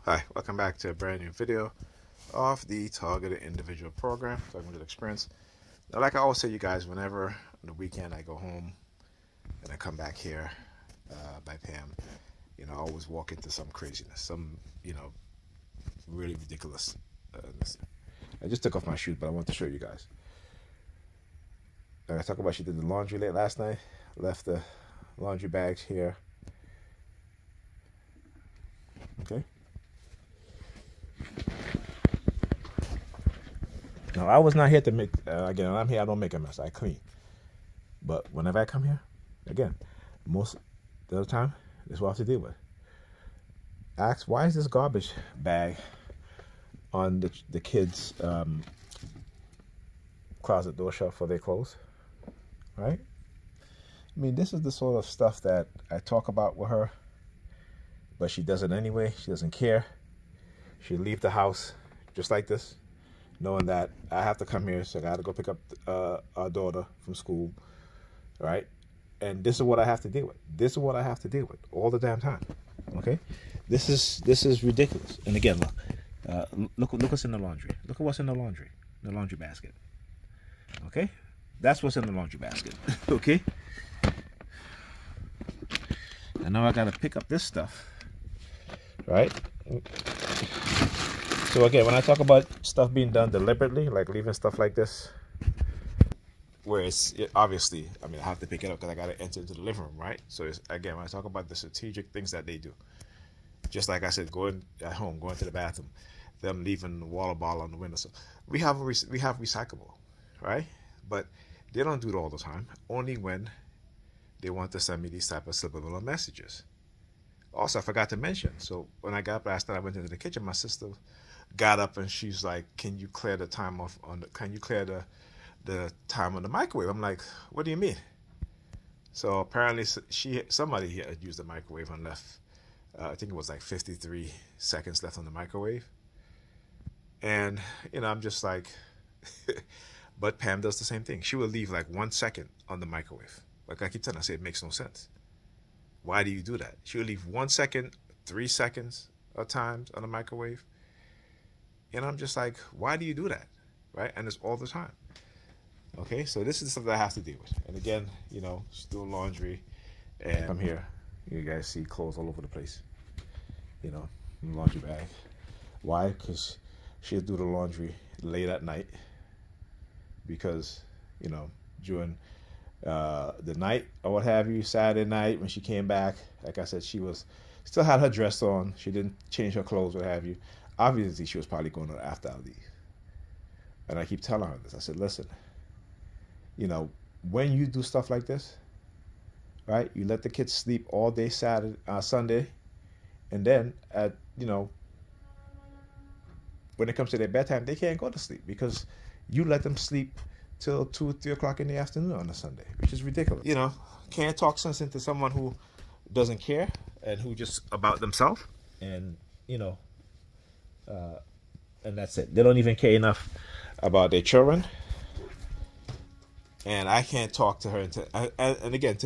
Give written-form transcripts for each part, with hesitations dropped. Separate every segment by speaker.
Speaker 1: Hi, welcome back to a brand new video of the Targeted Individual Program, Talking with Experience. Now, like I always say, you guys, whenever on the weekend I go home and I come back here by Pam, I always walk into some craziness, some, really ridiculous. I just took off my shoes, but I want to show you guys. I talk about she did the laundry late last night, left the laundry bags here. Okay. Now, I was not here to make, again, when I'm here, I don't make a mess. I clean. But whenever I come here, again, most of the time, this is what I have to deal with. Ask, why is this garbage bag on the kids' closet door shelf for their clothes? Right? I mean, this is the sort of stuff that I talk about with her, but she does it anyway. She doesn't care. She'll leave the house just like this, knowing that I have to come here, so I got to go pick up our daughter from school, right? And this is what I have to deal with. This is what I have to deal with all the damn time. Okay, this is ridiculous. And again, look what's in the laundry. Look at what's in the laundry basket. Okay, that's what's in the laundry basket. Okay. I know I got to pick up this stuff, right? So again, when I talk about stuff being done deliberately, like leaving stuff like this, where obviously, I have to pick it up because I got to enter into the living room, right? So again, when I talk about the strategic things that they do, just like I said, going at home, going to the bathroom, them leaving the water bottle on the window. So we have recyclable, right? But they don't do it all the time. Only when they want to send me these type of subliminal messages. Also, I forgot to mention. So when I got up last night, I went into the kitchen. My sister got up and she's like, "Can you clear the time off on the? Can you clear the time on the microwave?" I'm like, "What do you mean?" So apparently, somebody here had used the microwave and left. I think it was like 53 seconds left on the microwave. And I'm just like, but Pam does the same thing. She will leave like 1 second on the microwave. Like I keep telling her, I say it makes no sense. Why do you do that? She will leave 1 second, 3 seconds at times on the microwave. And I'm just like, why do you do that? Right? And it's all the time. Okay, so this is something I have to deal with. And again, still laundry. And I'm here. You guys see clothes all over the place. In the laundry bag. Why? Because she'll do the laundry late at night. Because, during the night or what have you, Saturday night when she came back, like I said, she still had her dress on. She didn't change her clothes, what have you. Obviously, she was probably going on after I leave. And I keep telling her this. I said, listen, when you do stuff like this, right, you let the kids sleep all day Sunday, and then when it comes to their bedtime, they can't go to sleep because you let them sleep till 2 or 3 o'clock in the afternoon on a Sunday, which is ridiculous. Can't talk sense into someone who doesn't care and who just about themselves, and and that's it. They don't even care enough about their children, and I can't talk to her and again,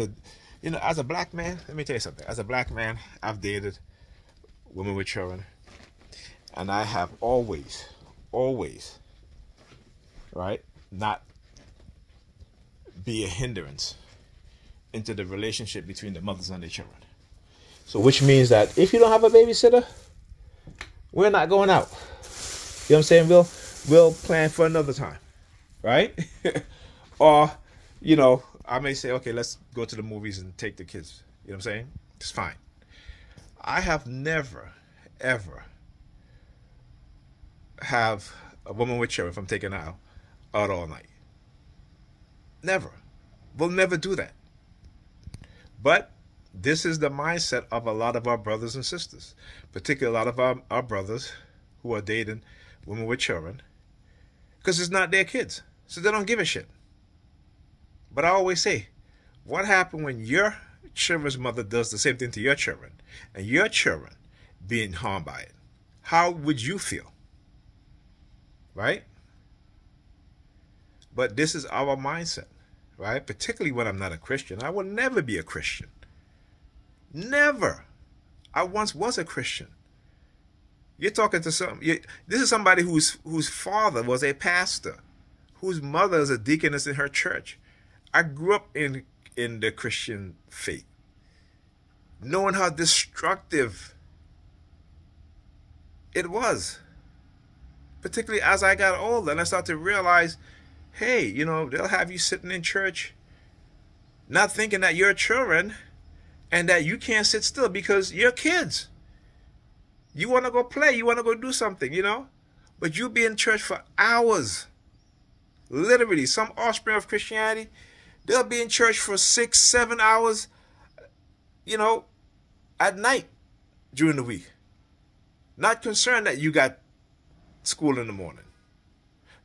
Speaker 1: as a black man, let me tell you something. As a black man, I've dated women with children, and I have always, right, not be a hindrance into the relationship between the mothers and their children. So which means that if you don't have a babysitter, we're not going out. You know what I'm saying? We'll plan for another time, right? Or, I may say, okay, let's go to the movies and take the kids. You know what I'm saying? It's fine. I have never, ever have a woman with children, if I'm taking her out all night. Never. We'll never do that. But this is the mindset of a lot of our brothers and sisters, particularly a lot of our brothers who are dating women with children, because it's not their kids, so they don't give a shit. But I always say, what happened when your children's mother does the same thing to your children, and your children being harmed by it? How would you feel? Right? But this is our mindset, right? Particularly when I'm not a Christian. I will never be a Christian. Never. I once was a Christian. You're talking to this is somebody whose father was a pastor, whose mother is a deaconess in her church. I grew up in the Christian faith, knowing how destructive it was, particularly as I got older and I started to realize, hey, you know, they'll have you sitting in church not thinking that you're children and that you can't sit still because you're kids. You want to go play, you want to go do something, you know, but you'll be in church for hours. Literally, some offspring of Christianity, they'll be in church for 6, 7 hours, you know, at night during the week. Not concerned that you got school in the morning.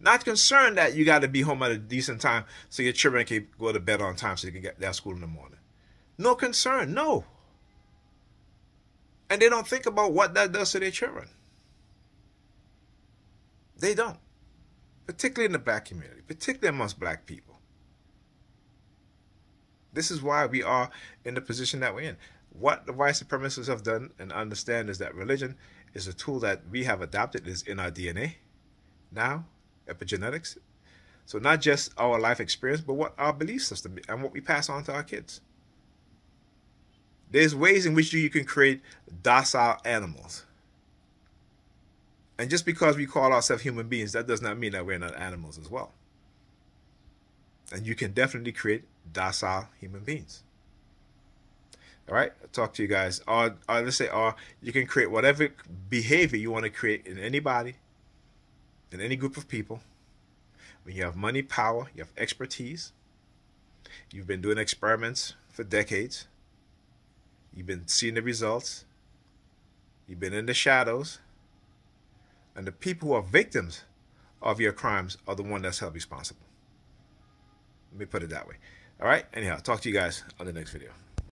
Speaker 1: Not concerned that you got to be home at a decent time so your children can go to bed on time so you can get their school in the morning. No concern, no. And they don't think about what that does to their children. They don't. Particularly in the black community, particularly amongst black people. This is why we are in the position that we're in. What the white supremacists have done and understand is that religion is a tool that we have adopted, is in our DNA now, epigenetics. So not just our life experience, but what our belief system and what we pass on to our kids. There's ways in which you can create docile animals. And just because we call ourselves human beings, that does not mean that we're not animals as well. And you can definitely create docile human beings. All right, I'll talk to you guys. Or let's say, you can create whatever behavior you want to create in anybody, in any group of people. When you have money, power, you have expertise. You've been doing experiments for decades. You've been seeing the results. You've been in the shadows. And the people who are victims of your crimes are the one that's held responsible. Let me put it that way. All right? Anyhow, talk to you guys on the next video.